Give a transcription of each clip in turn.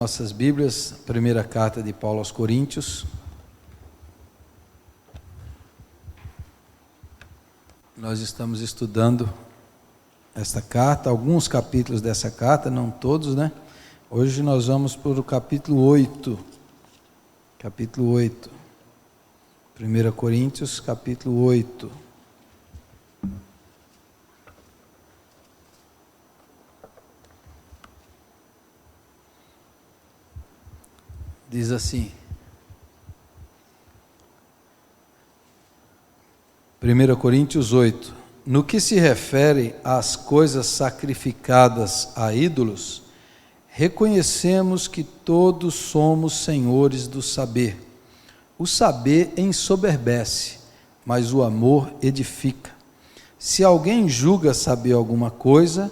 Nossas Bíblias, primeira carta de Paulo aos Coríntios. Nós estamos estudando esta carta, alguns capítulos dessa carta, não todos, né? Hoje nós vamos para o capítulo 8. Capítulo 8. 1 Coríntios, capítulo 8. Diz assim, 1 Coríntios 8, no que se refere às coisas sacrificadas a ídolos, reconhecemos que todos somos senhores do saber. O saber ensoberbece, mas o amor edifica. Se alguém julga saber alguma coisa,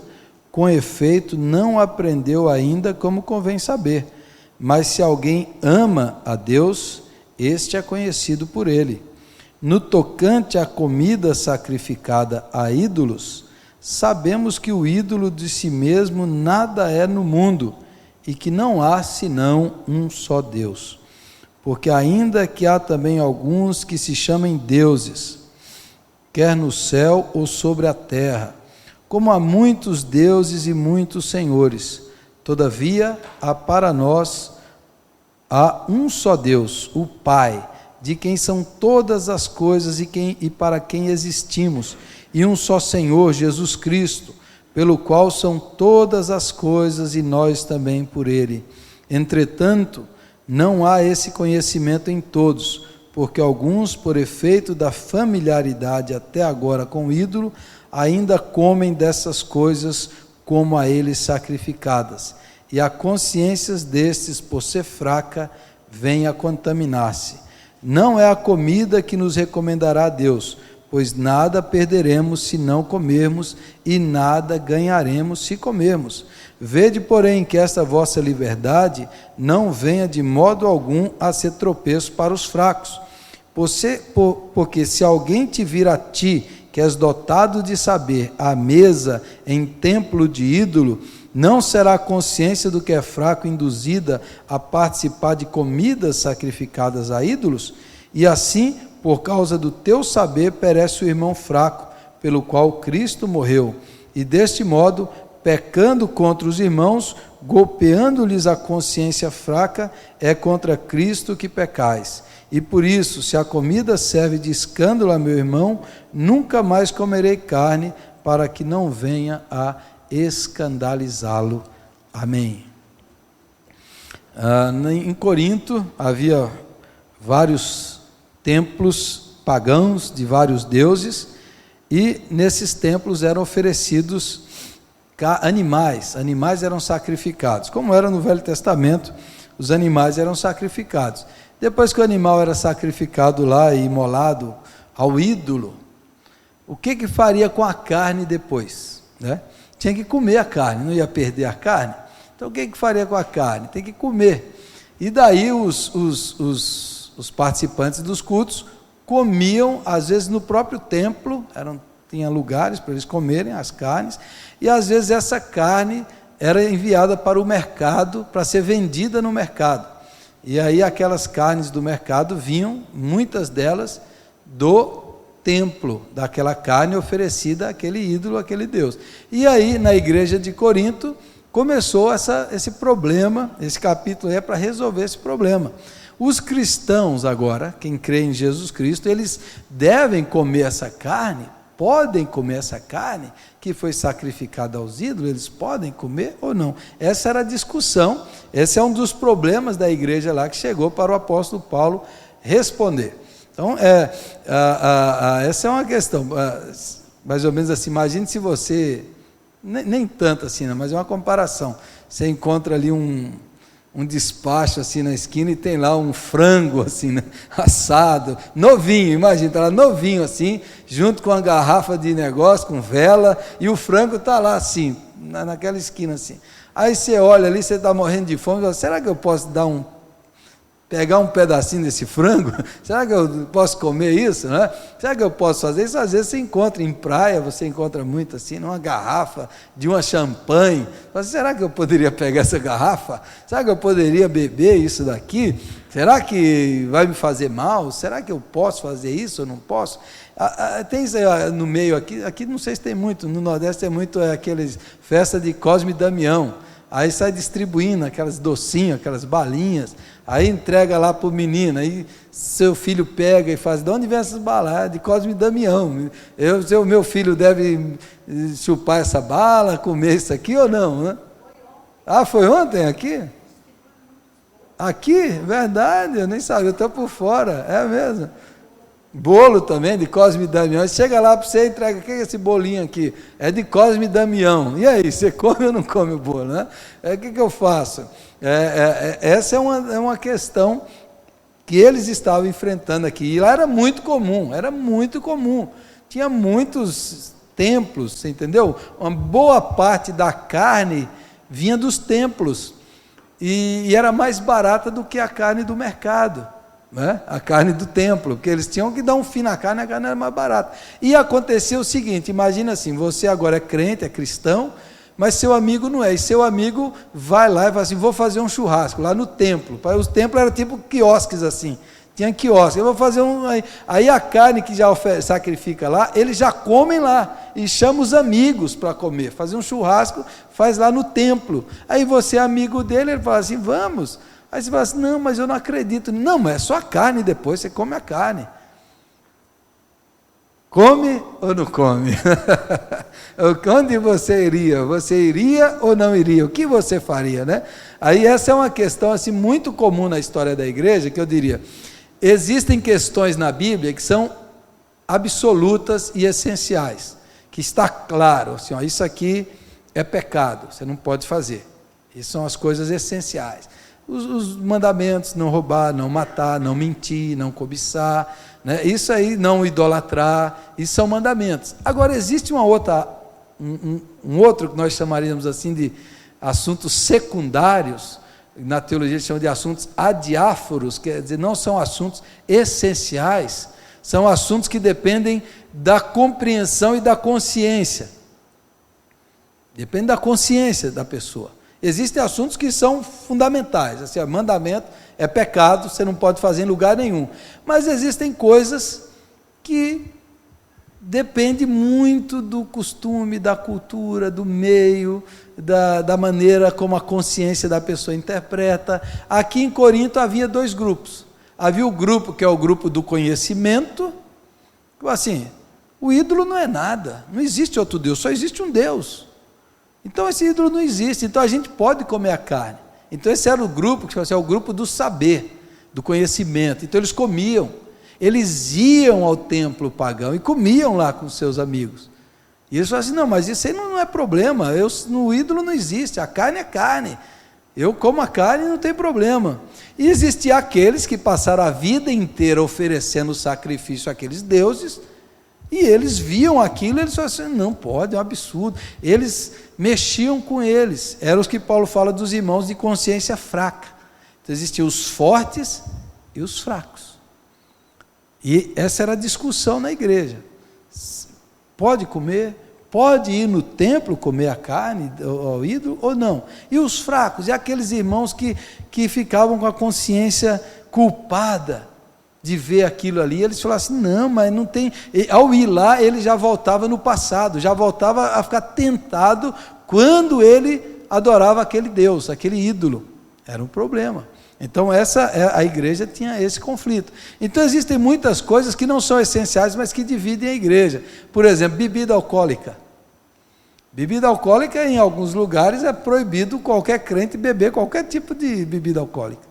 com efeito não aprendeu ainda como convém saber. Mas se alguém ama a Deus, este é conhecido por ele. No tocante à comida sacrificada a ídolos, sabemos que o ídolo de si mesmo nada é no mundo, e que não há senão um só Deus. Porque ainda que há também alguns que se chamem deuses, quer no céu ou sobre a terra, como há muitos deuses e muitos senhores, todavia há para nós há um só Deus, o Pai, de quem são todas as coisas e para quem existimos, e um só Senhor, Jesus Cristo, pelo qual são todas as coisas e nós também por Ele. Entretanto, não há esse conhecimento em todos, porque alguns, por efeito da familiaridade até agora com o ídolo, ainda comem dessas coisas como a eles sacrificadas. E a consciência destes, por ser fraca, vem a contaminar-se. Não é a comida que nos recomendará a Deus, pois nada perderemos se não comermos, e nada ganharemos se comermos. Vede, porém, que esta vossa liberdade não venha de modo algum a ser tropeço para os fracos. Porque se alguém te vir a ti, que és dotado de saber, à mesa em templo de ídolo, não será a consciência do que é fraco induzida a participar de comidas sacrificadas a ídolos? E assim, por causa do teu saber, perece o irmão fraco, pelo qual Cristo morreu. E deste modo, pecando contra os irmãos, golpeando-lhes a consciência fraca, é contra Cristo que pecais. E por isso, se a comida serve de escândalo a meu irmão, nunca mais comerei carne, para que não venha a escandalizá-lo. Amém. Em Corinto havia vários templos pagãos de vários deuses, e nesses templos eram oferecidos animais eram sacrificados, como era no Velho Testamento, os animais eram sacrificados. Depois que o animal era sacrificado lá e imolado ao ídolo, o que faria com a carne depois, né? Tinha que comer a carne, não ia perder a carne. Então o que faria com a carne? Tem que comer. E daí os participantes dos cultos comiam, às vezes no próprio templo, tinha lugares para eles comerem as carnes, e às vezes essa carne era enviada para o mercado, para ser vendida no mercado. E aí aquelas carnes do mercado vinham, muitas delas, do templo, daquela carne oferecida àquele ídolo, àquele Deus. E aí, na igreja de Corinto, começou esse problema. Esse capítulo é para resolver esse problema. Os cristãos agora, quem crê em Jesus Cristo, eles devem comer essa carne, podem comer essa carne que foi sacrificada aos ídolos, eles podem comer ou não? Essa era a discussão, esse é um dos problemas da igreja lá, que chegou para o apóstolo Paulo responder. Então, essa é uma questão, mais ou menos assim. Imagine se você, nem tanto assim, mas é uma comparação. Você encontra ali um despacho assim na esquina e tem lá um frango assim, né, assado, novinho, imagina, está lá novinho assim, junto com uma garrafa de negócio, com vela, e o frango está lá assim, naquela esquina assim. Aí você olha ali, você está morrendo de fome, será que eu posso pegar um pedacinho desse frango, será que eu posso comer isso, né? Será que eu posso fazer isso? Às vezes você encontra em praia, você encontra muito assim, numa garrafa de uma champanhe, mas será que eu poderia pegar essa garrafa? Será que eu poderia beber isso daqui? Será que vai me fazer mal? Será que eu posso fazer isso ou não posso? Tem no meio aqui não sei se tem muito, no Nordeste tem muito aqueles festa de Cosme e Damião, aí sai distribuindo aquelas docinhos, aquelas balinhas, aí entrega lá para o menino, aí seu filho pega e faz, de onde vem essas balas? De Cosme e Damião, meu filho deve chupar essa bala, comer isso aqui ou não, né? Foi ontem aqui? Aqui? Verdade, eu nem sabia, eu estou por fora, é mesmo. Bolo também, de Cosme e Damião. Chega lá para você e entrega, o que é esse bolinho aqui? É de Cosme e Damião. E aí, você come ou não come o bolo, né? O que eu faço? Essa é uma questão que eles estavam enfrentando aqui. E lá era muito comum. Tinha muitos templos, você entendeu? Uma boa parte da carne vinha dos templos. E era mais barata do que a carne do mercado. Né? A carne do templo, porque eles tinham que dar um fim na carne, a carne era mais barata. E aconteceu o seguinte, imagina assim, você agora é crente, é cristão, mas seu amigo não é, e seu amigo vai lá e fala assim, vou fazer um churrasco lá no templo. Os templos eram tipo quiosques assim, tinha quiosque, eu vou fazer aí a carne que já sacrifica lá, eles já comem lá, e chama os amigos para comer, fazer um churrasco, faz lá no templo. Aí você é amigo dele, ele fala assim, vamos. Aí você fala assim, não, mas eu não acredito. Não, mas é só a carne, depois você come a carne. Come ou não come? Onde você iria? Você iria ou não iria? O que você faria, né? Aí essa é uma questão assim, muito comum na história da igreja, que eu diria, existem questões na Bíblia que são absolutas e essenciais, que está claro, assim, isso aqui é pecado, você não pode fazer. Isso são as coisas essenciais. Os mandamentos, não roubar, não matar, não mentir, não cobiçar, né? Isso aí, não idolatrar, isso são mandamentos. Agora, existe um outro que nós chamaríamos assim de assuntos secundários, na teologia eles chamam de assuntos adiáforos, quer dizer, não são assuntos essenciais, são assuntos que dependem da compreensão e da consciência, depende da consciência da pessoa. Existem assuntos que são fundamentais, assim, mandamento é pecado, você não pode fazer em lugar nenhum. Mas existem coisas que dependem muito do costume, da cultura, do meio, da maneira como a consciência da pessoa interpreta. Aqui em Corinto havia dois grupos. Havia o grupo que é o grupo do conhecimento, assim, o ídolo não é nada, não existe outro Deus, só existe um Deus. Então esse ídolo não existe, então a gente pode comer a carne. Então esse era o grupo, que é o grupo do saber, do conhecimento. Então eles comiam, eles iam ao templo pagão e comiam lá com seus amigos. E eles falavam assim, não, mas isso aí não é problema, no ídolo não existe, a carne é carne. Eu como a carne e não tem problema. E existiam aqueles que passaram a vida inteira oferecendo sacrifício àqueles deuses, e eles viam aquilo, eles falavam assim, não pode, é um absurdo. Eles mexiam com eles, eram os que Paulo fala dos irmãos de consciência fraca. Então existiam os fortes e os fracos. E essa era a discussão na igreja. Pode comer? Pode ir no templo comer a carne ao ídolo ou não? E os fracos? E aqueles irmãos que ficavam com a consciência culpada de ver aquilo ali, eles falavam assim, não, mas não tem, e ao ir lá, ele já voltava no passado, já voltava a ficar tentado quando ele adorava aquele Deus, aquele ídolo, era um problema. Então a igreja tinha esse conflito. Então existem muitas coisas que não são essenciais, mas que dividem a igreja. Por exemplo, bebida alcoólica. Bebida alcoólica, em alguns lugares, é proibido qualquer crente beber qualquer tipo de bebida alcoólica.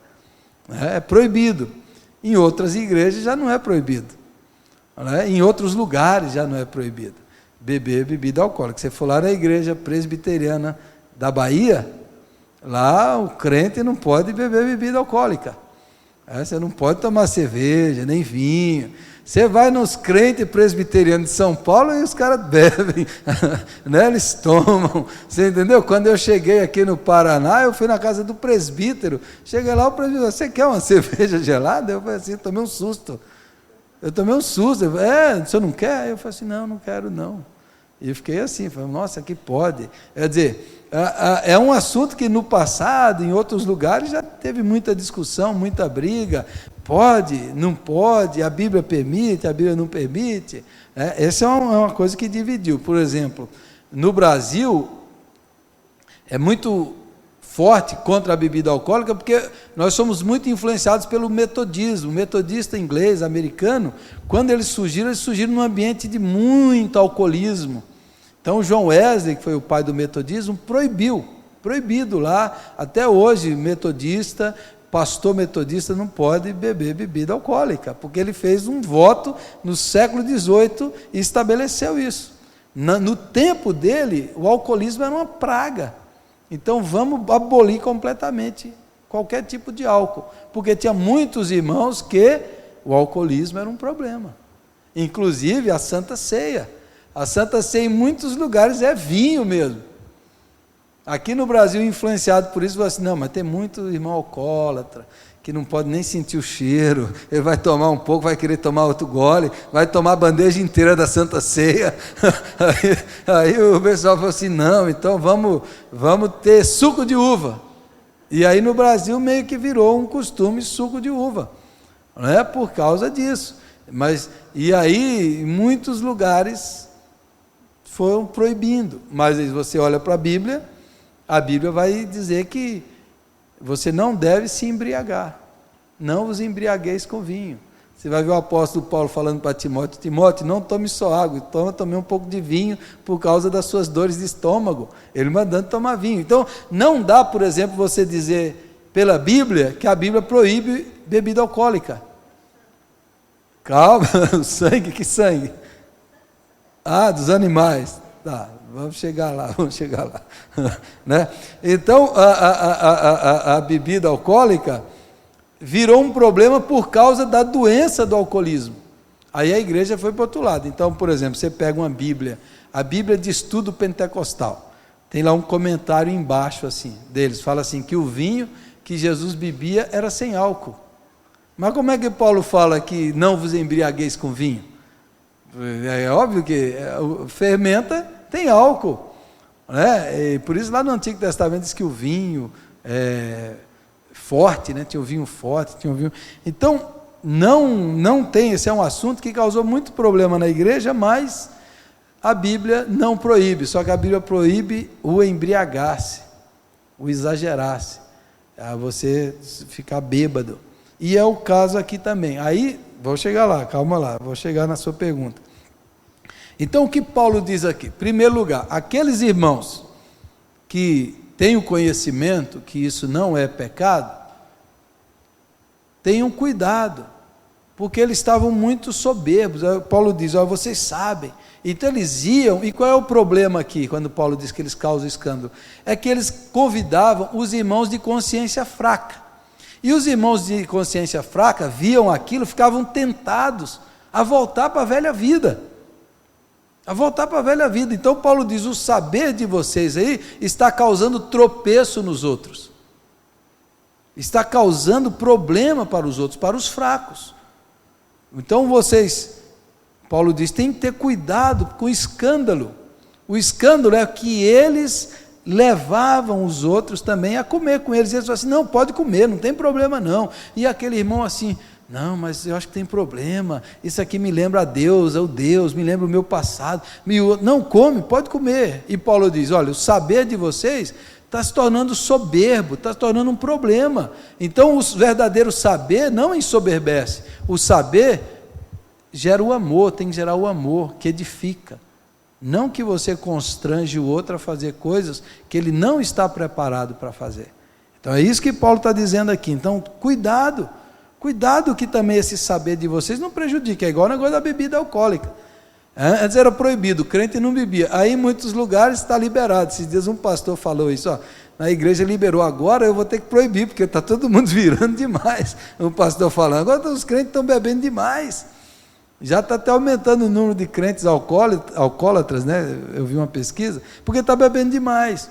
É proibido. Em outras igrejas já não é proibido, né? Em outros lugares já não é proibido beber bebida alcoólica. Se você for lá na igreja presbiteriana da Bahia, lá o crente não pode beber bebida alcoólica, Você não pode tomar cerveja, nem vinho. Você vai nos crentes presbiterianos de São Paulo e os caras bebem, né? Eles tomam, você entendeu? Quando eu cheguei aqui no Paraná, eu fui na casa do presbítero, cheguei lá, o presbítero, você quer uma cerveja gelada? Eu falei assim, eu tomei um susto, o senhor não quer? Eu falei assim, não quero não. E eu fiquei assim, falei, nossa, que pode? Quer dizer, é um assunto que no passado, em outros lugares, já teve muita discussão, muita briga, pode, não pode, a Bíblia permite, a Bíblia não permite. Essa é uma coisa que dividiu. Por exemplo, no Brasil, é muito forte contra a bebida alcoólica, porque nós somos muito influenciados pelo metodismo. O metodista inglês, americano, quando eles surgiram num ambiente de muito alcoolismo. Então, o John Wesley, que foi o pai do metodismo, proibido lá, até hoje, pastor metodista não pode beber bebida alcoólica, porque ele fez um voto no século XVIII e estabeleceu isso. No tempo dele, o alcoolismo era uma praga. Então, vamos abolir completamente qualquer tipo de álcool, porque tinha muitos irmãos que o alcoolismo era um problema. Inclusive, a Santa Ceia. A Santa Ceia em muitos lugares é vinho mesmo. Aqui no Brasil, influenciado por isso, assim, não, mas tem muito irmão alcoólatra, que não pode nem sentir o cheiro, ele vai tomar um pouco, vai querer tomar outro gole, vai tomar a bandeja inteira da Santa Ceia. Aí o pessoal falou assim, não, então vamos ter suco de uva. E aí no Brasil meio que virou um costume suco de uva, não é por causa disso. E aí, em muitos lugares, foram proibindo. Mas você olha para a Bíblia vai dizer que você não deve se embriagar. Não vos embriagueis com vinho. Você vai ver o apóstolo Paulo falando para Timóteo, Timóteo, não tome só água, tome um pouco de vinho por causa das suas dores de estômago. Ele mandando tomar vinho. Então, não dá, por exemplo, você dizer pela Bíblia que a Bíblia proíbe bebida alcoólica. Calma, o sangue, que sangue? Dos animais. Tá, vamos chegar lá. Né? Então, a bebida alcoólica virou um problema por causa da doença do alcoolismo. Aí a igreja foi para o outro lado. Então, por exemplo, você pega uma Bíblia, a Bíblia de Estudo Pentecostal, tem lá um comentário embaixo assim, deles, fala assim, que o vinho que Jesus bebia era sem álcool. Mas como é que Paulo fala que não vos embriagueis com vinho? É óbvio que fermenta, tem álcool, né? E por isso lá no Antigo Testamento diz que o vinho é forte, né? Tinha o vinho forte, tinha o vinho... Então, não tem, esse é um assunto que causou muito problema na igreja, mas a Bíblia não proíbe, só que a Bíblia proíbe o embriagar-se, o exagerar-se, você ficar bêbado. E é o caso aqui também. Aí, vou chegar lá, calma lá, vou chegar na sua pergunta. Então, o que Paulo diz aqui? Em primeiro lugar, aqueles irmãos que têm o conhecimento que isso não é pecado, tenham cuidado, porque eles estavam muito soberbos. Paulo diz, vocês sabem. Então eles iam, e qual é o problema aqui, quando Paulo diz que eles causam escândalo? É que eles convidavam os irmãos de consciência fraca. E os irmãos de consciência fraca viam aquilo, ficavam tentados a voltar para a velha vida. Então Paulo diz, o saber de vocês aí está causando tropeço nos outros. Está causando problema para os outros, para os fracos. Então Paulo diz, tem que ter cuidado com o escândalo. O escândalo é que eles levavam os outros também a comer com eles. Eles falavam assim, não, pode comer, não tem problema não. E aquele irmão assim, não, mas eu acho que tem problema, isso aqui me lembra a Deus, me lembra o meu passado. Não, come, pode comer. E Paulo diz, olha, o saber de vocês está se tornando soberbo, está se tornando um problema. Então o verdadeiro saber não ensoberbece. O saber gera o amor, tem que gerar o amor que edifica. Não que você constrange o outro a fazer coisas que ele não está preparado para fazer. Então é isso que Paulo está dizendo aqui. Então cuidado que também esse saber de vocês não prejudique. É igual o negócio da bebida alcoólica. Antes era proibido, o crente não bebia. Aí em muitos lugares está liberado. Esses dias um pastor falou isso, na igreja liberou, agora eu vou ter que proibir, porque está todo mundo virando demais, o pastor falando, agora os crentes estão bebendo demais, já está até aumentando o número de crentes alcoólatras, né? Eu vi uma pesquisa, porque está bebendo demais.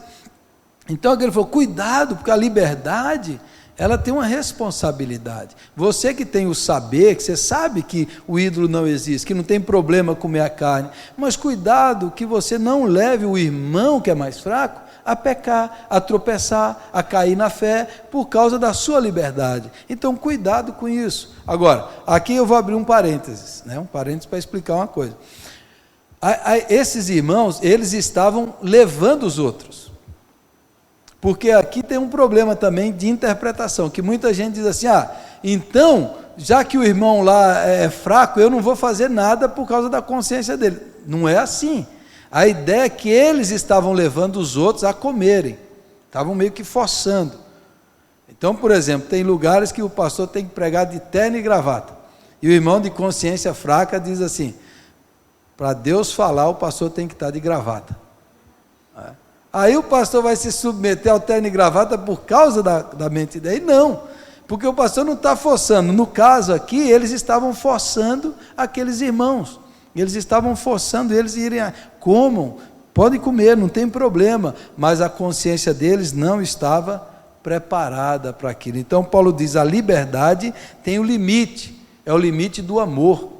Então ele falou, cuidado, porque a liberdade, ela tem uma responsabilidade. Você que tem o saber, que você sabe que o ídolo não existe, que não tem problema comer a carne, mas cuidado que você não leve o irmão que é mais fraco a pecar, a tropeçar, a cair na fé, por causa da sua liberdade. Então cuidado com isso. Agora, aqui eu vou abrir um parênteses, né? Um parênteses para explicar uma coisa. Esses irmãos, eles estavam levando os outros. Porque aqui tem um problema também de interpretação, que muita gente diz assim, então, já que o irmão lá é fraco, eu não vou fazer nada por causa da consciência dele. Não é assim. A ideia é que eles estavam levando os outros a comerem, estavam meio que forçando. Então, por exemplo, tem lugares que o pastor tem que pregar de terno e gravata, e o irmão de consciência fraca diz assim, para Deus falar, o pastor tem que estar de gravata. Aí o pastor vai se submeter ao terno e gravata por causa da mente dele? Não, porque o pastor não está forçando. No caso aqui, eles estavam forçando aqueles irmãos, eles estavam forçando eles a irem, comam, podem comer, não tem problema, mas a consciência deles não estava preparada para aquilo. Então Paulo diz, a liberdade tem um limite, é o limite do amor,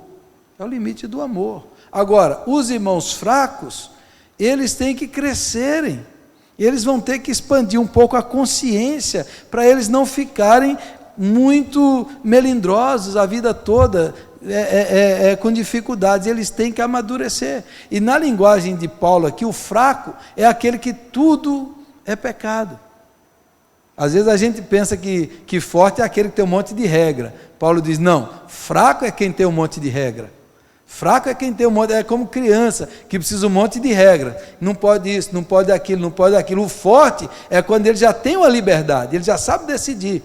é o limite do amor. Agora, os irmãos fracos, eles têm que crescerem, eles vão ter que expandir um pouco a consciência, para eles não ficarem muito melindrosos a vida toda, com dificuldades, eles têm que amadurecer. E na linguagem de Paulo aqui, o fraco é aquele que tudo é pecado. Às vezes a gente pensa que forte é aquele que tem um monte de regra. Paulo diz, não, fraco é quem tem um monte de regra. Fraco é quem tem um monte, é como criança, que precisa um monte de regra, não pode isso, não pode aquilo, não pode aquilo. O forte é quando ele já tem uma liberdade, ele já sabe decidir.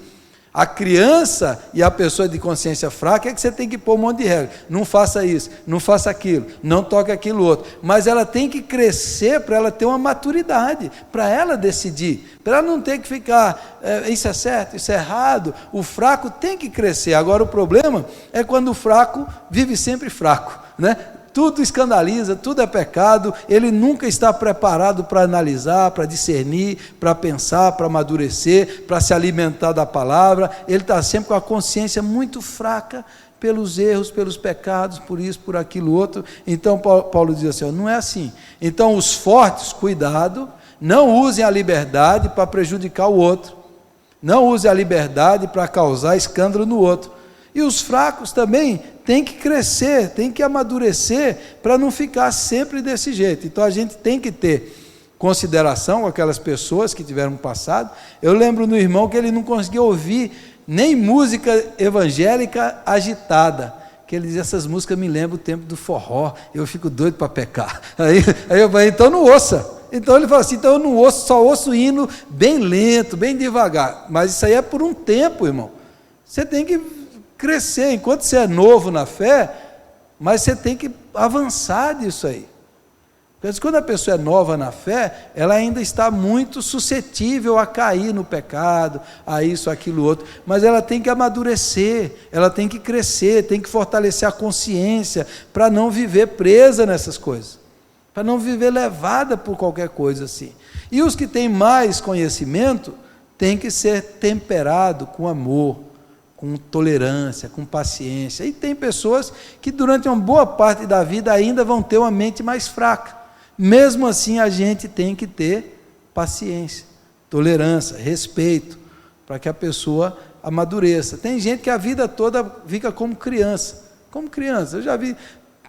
A criança e a pessoa de consciência fraca é que você tem que pôr um monte de regra, não faça isso, não faça aquilo, não toque aquilo outro, mas ela tem que crescer para ela ter uma maturidade, para ela decidir, para ela não ter que ficar, isso é certo, isso é errado. O fraco tem que crescer. Agora o problema é quando o fraco vive sempre fraco, né? Tudo escandaliza, tudo é pecado, ele nunca está preparado para analisar, para discernir, para pensar, para amadurecer, para se alimentar da palavra, ele está sempre com a consciência muito fraca pelos erros, pelos pecados, por isso, por aquilo outro. Então Paulo diz assim, não é assim. Então os fortes, cuidado, não usem a liberdade para prejudicar o outro, não usem a liberdade para causar escândalo no outro. E os fracos também têm que crescer, têm que amadurecer, para não ficar sempre desse jeito. Então a gente tem que ter consideração com aquelas pessoas que tiveram passado. Eu lembro no irmão que ele não conseguia ouvir nem música evangélica agitada, que ele dizia, essas músicas me lembram o tempo do forró, eu fico doido para pecar. Aí eu falei, então não ouça. Então ele fala assim, então eu não ouço, só ouço hino bem lento, bem devagar. Mas isso aí é por um tempo, irmão. Você tem que crescer, enquanto você é novo na fé, mas você tem que avançar disso aí. Porque quando a pessoa é nova na fé, ela ainda está muito suscetível a cair no pecado, a isso, aquilo, outro, mas ela tem que amadurecer, ela tem que crescer, tem que fortalecer a consciência, para não viver presa nessas coisas, para não viver levada por qualquer coisa assim. E os que têm mais conhecimento, têm que ser temperado com amor, com tolerância, com paciência. E tem pessoas que durante uma boa parte da vida ainda vão ter uma mente mais fraca. Mesmo assim a gente tem que ter paciência, tolerância, respeito, para que a pessoa amadureça. Tem gente que a vida toda fica como criança. Eu já vi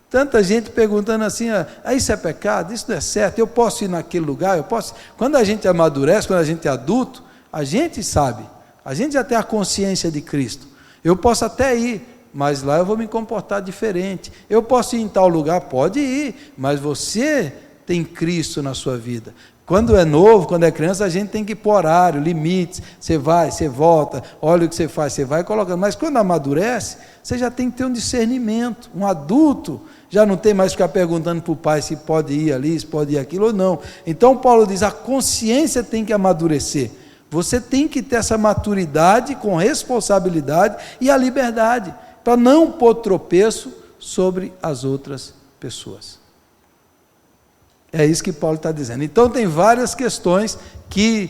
tanta gente perguntando assim, isso é pecado, isso não é certo, eu posso ir naquele lugar, eu posso. Quando a gente amadurece, quando a gente é adulto, a gente sabe, a gente já tem a consciência de Cristo. Eu posso até ir, mas lá eu vou me comportar diferente. Eu posso ir em tal lugar? Pode ir, mas você tem Cristo na sua vida. Quando é novo, quando é criança, a gente tem que pôr horário, limites, você vai, você volta, olha o que você faz, você vai colocando, mas quando amadurece, você já tem que ter um discernimento. Um adulto já não tem mais que ficar perguntando para o pai se pode ir ali, se pode ir aquilo ou não. Então Paulo diz, a consciência tem que amadurecer, você tem que ter essa maturidade com responsabilidade e a liberdade, para não pôr tropeço sobre as outras pessoas. É isso que Paulo está dizendo. Então tem várias questões que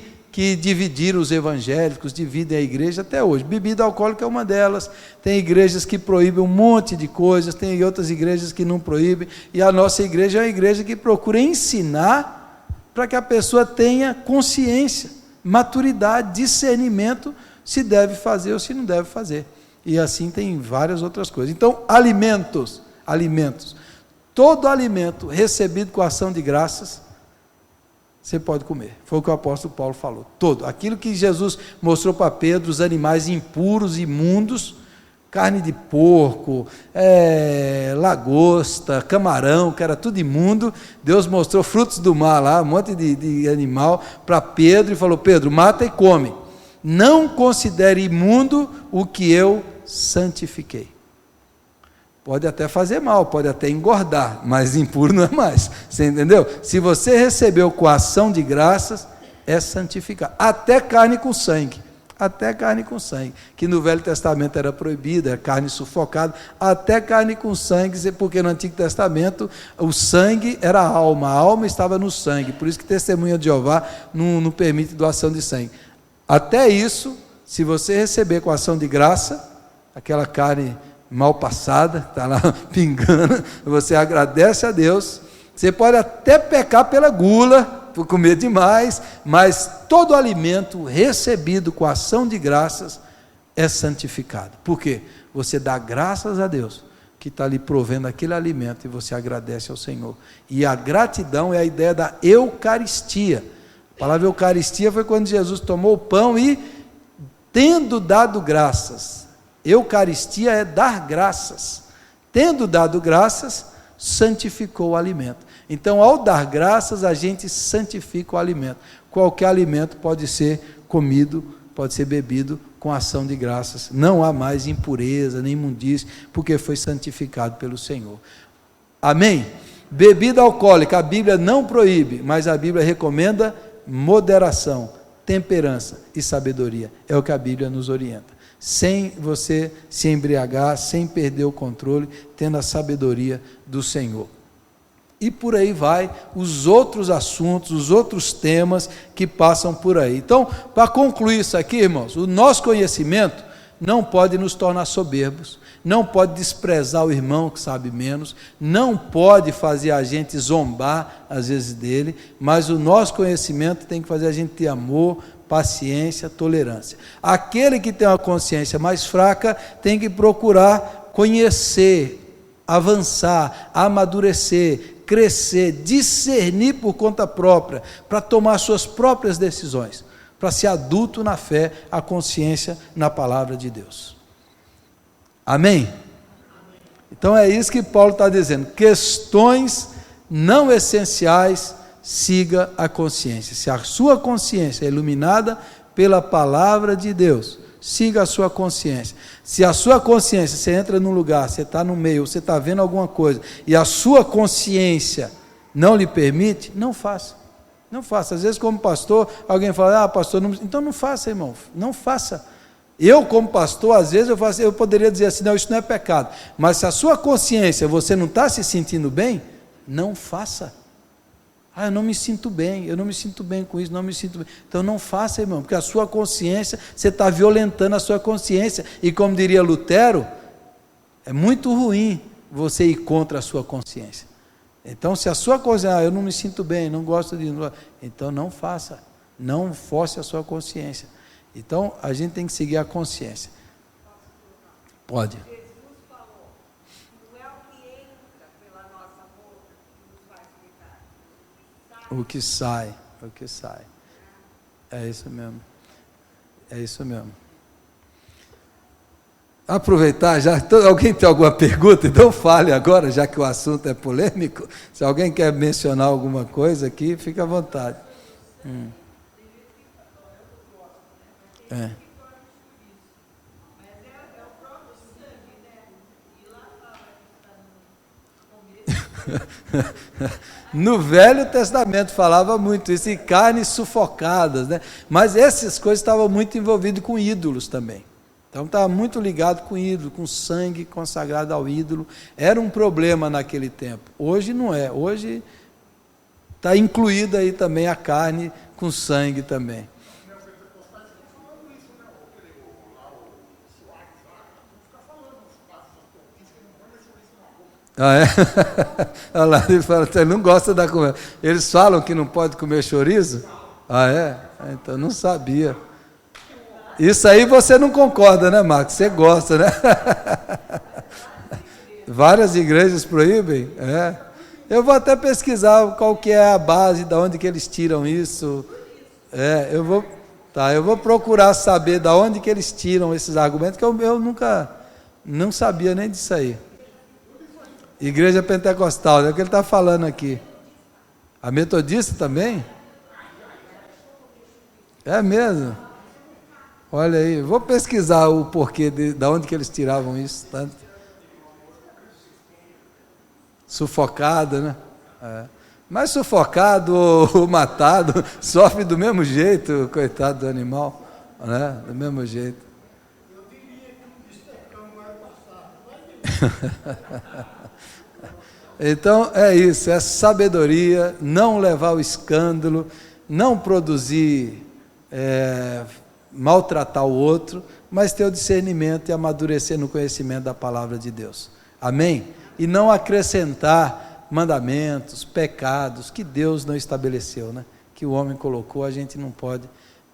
dividiram os evangélicos, dividem a igreja até hoje. Bebida alcoólica é uma delas. Tem igrejas que proíbem um monte de coisas, tem outras igrejas que não proíbem, e a nossa igreja é uma igreja que procura ensinar para que a pessoa tenha consciência, maturidade, discernimento, se deve fazer ou se não deve fazer. E assim tem várias outras coisas. Então, alimentos. Todo alimento recebido com ação de graças, você pode comer. Foi o que o apóstolo Paulo falou. Todo. Aquilo que Jesus mostrou para Pedro, os animais impuros, imundos, carne de porco, lagosta, camarão, que era tudo imundo. Deus mostrou frutos do mar lá, um monte de animal para Pedro e falou, Pedro, mata e come. Não considere imundo o que eu santifiquei. Pode até fazer mal, pode até engordar, mas impuro não é mais, você entendeu? Se você recebeu com ação de graças, é santificar, até carne com sangue, que no Velho Testamento era proibida, era carne sufocada, até carne com sangue, porque no Antigo Testamento o sangue era a alma estava no sangue, por isso que Testemunha de Jeová não permite doação de sangue. Até isso, se você receber com ação de graça, aquela carne mal passada, está lá pingando, você agradece a Deus. Você pode até pecar pela gula, por comer demais, mas todo alimento recebido com ação de graças é santificado. Por quê? Você dá graças a Deus que está lhe provendo aquele alimento e você agradece ao Senhor. E a gratidão é a ideia da Eucaristia. A palavra Eucaristia foi quando Jesus tomou o pão e, tendo dado graças, Eucaristia é dar graças, tendo dado graças, santificou o alimento. Então, ao dar graças, a gente santifica o alimento. Qualquer alimento pode ser comido, pode ser bebido com ação de graças. Não há mais impureza, nem imundície, porque foi santificado pelo Senhor. Amém? Bebida alcoólica, a Bíblia não proíbe, mas a Bíblia recomenda moderação, temperança e sabedoria. É o que a Bíblia nos orienta. Sem você se embriagar, sem perder o controle, tendo a sabedoria do Senhor. E por aí vai os outros assuntos, os outros temas que passam por aí. Então, para concluir isso aqui, irmãos, o nosso conhecimento não pode nos tornar soberbos, não pode desprezar o irmão que sabe menos, não pode fazer a gente zombar às vezes dele, mas o nosso conhecimento tem que fazer a gente ter amor, paciência, tolerância. Aquele que tem uma consciência mais fraca tem que procurar conhecer, avançar, amadurecer, crescer, discernir por conta própria, para tomar suas próprias decisões, para ser adulto na fé, a consciência na palavra de Deus. Amém? Então é isso que Paulo está dizendo, questões não essenciais, siga a consciência. Se a sua consciência é iluminada pela palavra de Deus, siga a sua consciência. Se a sua consciência, você entra num lugar, você está no meio, você está vendo alguma coisa, e a sua consciência não lhe permite, não faça. Não faça. Às vezes, como pastor, alguém fala, pastor, não... então não faça, irmão, não faça. Eu, como pastor, às vezes eu poderia dizer assim, não, isso não é pecado, mas se a sua consciência, você não está se sentindo bem, não faça. Eu não me sinto bem com isso, não me sinto bem. Então não faça, irmão, porque a sua consciência, você está violentando a sua consciência, e como diria Lutero, é muito ruim você ir contra a sua consciência. Então se a sua consciência, eu não me sinto bem, não gosto de... então não faça, não force a sua consciência. Então a gente tem que seguir a consciência. Pode. O que sai. É isso mesmo. Aproveitar, alguém tem alguma pergunta? Então fale agora, já que o assunto é polêmico. Se alguém quer mencionar alguma coisa aqui, fique à vontade. É. No Velho Testamento falava muito isso, e carnes sufocadas, né? Mas essas coisas estavam muito envolvidas com ídolos também. Então estava muito ligado com ídolo, com sangue consagrado ao ídolo. Era um problema naquele tempo. Hoje não é. Hoje está incluída aí também a carne com sangue também. Ah, é? Olha lá, ele fala, ele não gosta da comida. Eles falam que não pode comer chouriço? Ah, é? Então não sabia. Isso aí você não concorda, né, Marcos? Você gosta, né? Várias igrejas proíbem? É. Eu vou até pesquisar qual que é a base, de onde que eles tiram isso. É, eu vou procurar saber de onde que eles tiram esses argumentos, que eu nunca, não sabia nem disso aí. Igreja Pentecostal, é o que ele está falando aqui. A metodista também? É mesmo? Olha aí, vou pesquisar o porquê, de onde que eles tiravam isso. Tanto. Sufocado, né? É. Mas sufocado ou matado, sofre do mesmo jeito, coitado do animal, né? Do mesmo jeito. Eu diria que o bistecão vai passar. Então é isso, é sabedoria, não levar o escândalo, não produzir, maltratar o outro, mas ter o discernimento e amadurecer no conhecimento da palavra de Deus. Amém? E não acrescentar mandamentos, pecados que Deus não estabeleceu, né? Que o homem colocou, a gente não pode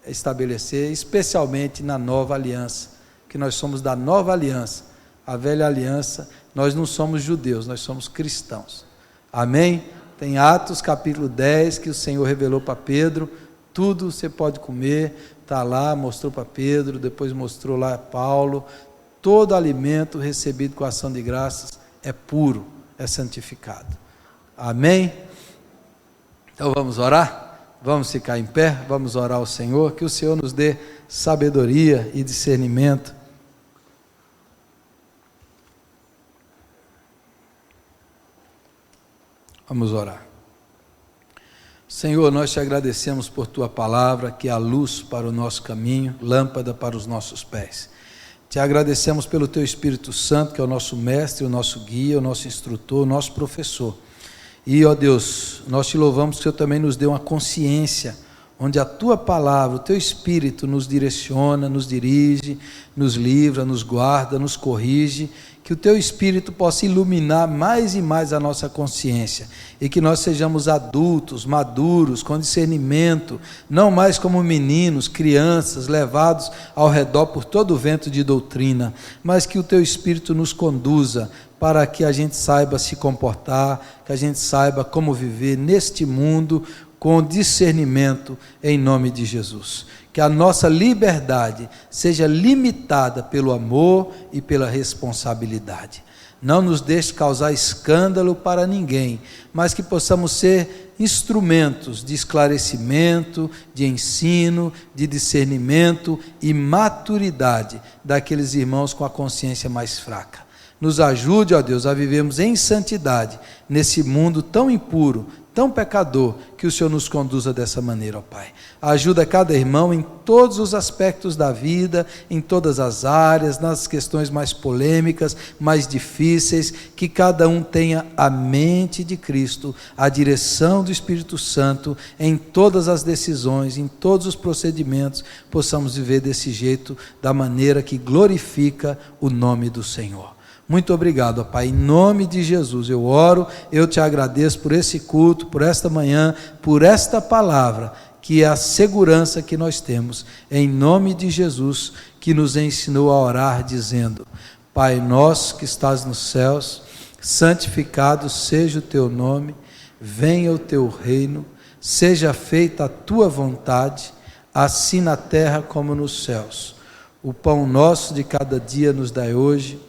estabelecer, especialmente na nova aliança, que nós somos da nova aliança. A velha aliança, nós não somos judeus, nós somos cristãos. Amém? Tem Atos capítulo 10, que o Senhor revelou para Pedro, tudo você pode comer, está lá, mostrou para Pedro, depois mostrou lá a Paulo, todo alimento recebido com ação de graças é puro, é santificado. Amém? Então vamos orar? Vamos ficar em pé, vamos orar ao Senhor, que o Senhor nos dê sabedoria e discernimento. Vamos orar. Senhor, nós te agradecemos por tua palavra, que é a luz para o nosso caminho, lâmpada para os nossos pés. Te agradecemos pelo teu Espírito Santo, que é o nosso mestre, o nosso guia, o nosso instrutor, o nosso professor. E, ó Deus, nós te louvamos que o Senhor também nos dê uma consciência, onde a tua palavra, o teu Espírito nos direciona, nos dirige, nos livra, nos guarda, nos corrige, que o teu Espírito possa iluminar mais e mais a nossa consciência, e que nós sejamos adultos, maduros, com discernimento, não mais como meninos, crianças, levados ao redor por todo o vento de doutrina, mas que o teu Espírito nos conduza, para que a gente saiba se comportar, que a gente saiba como viver neste mundo, com discernimento, em nome de Jesus. Que a nossa liberdade seja limitada pelo amor e pela responsabilidade. Não nos deixe causar escândalo para ninguém, mas que possamos ser instrumentos de esclarecimento, de ensino, de discernimento e maturidade daqueles irmãos com a consciência mais fraca. Nos ajude, ó Deus, a vivermos em santidade nesse mundo tão impuro, tão pecador, que o Senhor nos conduza dessa maneira, ó Pai. Ajuda cada irmão em todos os aspectos da vida, em todas as áreas, nas questões mais polêmicas, mais difíceis, que cada um tenha a mente de Cristo, a direção do Espírito Santo, em todas as decisões, em todos os procedimentos, possamos viver desse jeito, da maneira que glorifica o nome do Senhor. Muito obrigado, ó Pai, em nome de Jesus eu oro, eu te agradeço por esse culto, por esta manhã, por esta palavra, que é a segurança que nós temos, em nome de Jesus, que nos ensinou a orar dizendo: Pai nosso que estás nos céus, santificado seja o teu nome, venha o teu reino, seja feita a tua vontade, assim na terra como nos céus. O pão nosso de cada dia nos dai hoje,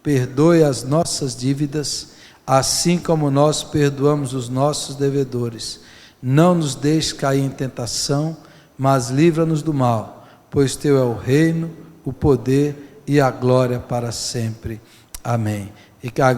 perdoe as nossas dívidas, assim como nós perdoamos os nossos devedores. Não nos deixes cair em tentação, mas livra-nos do mal, pois teu é o reino, o poder e a glória para sempre. Amém. E que a